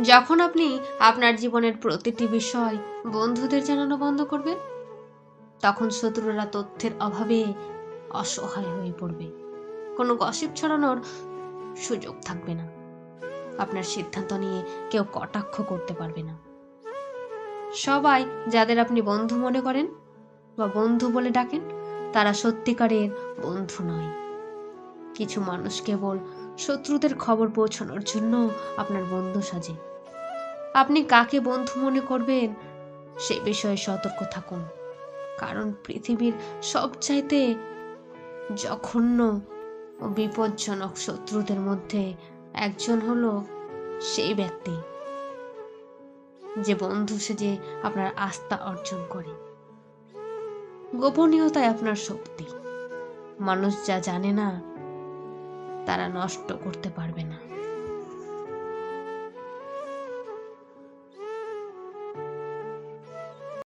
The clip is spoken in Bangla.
যখন আপনি আপনার জীবনের প্রতিটি বিষয় বন্ধুদের জানানো বন্ধ করবেন, তখন শত্রুরা তথ্যের অভাবে অসহায় হয়ে পড়বে। কোনো গসিপ ছড়ানোর সুযোগ থাকবে না। আপনার সিদ্ধান্ত নিয়ে কেউ কটাক্ষ করতে পারবে না। সবাই যাদের আপনি বন্ধু মনে করেন বা বন্ধু বলে ডাকেন, তারা সত্যিকারের বন্ধু নয়। কিছু মানুষ কেবল শত্রুদের খবর পৌঁছানোর জন্য আপনার বন্ধু সাজে। আপনি কাকে বন্ধু মনে করবেন সে বিষয়ে সতর্ক থাকুন, কারণ পৃথিবীর সবচাইতে জঘন্য ও বিপজ্জনক শত্রুদের মধ্যে একজন হলো সেই ব্যক্তি যে বন্ধু সেজে আপনার আস্থা অর্জন করে। গোপনীয়তাই আপনার শক্তি। মানুষ যা জানে না তারা নষ্ট করতে পারবে না।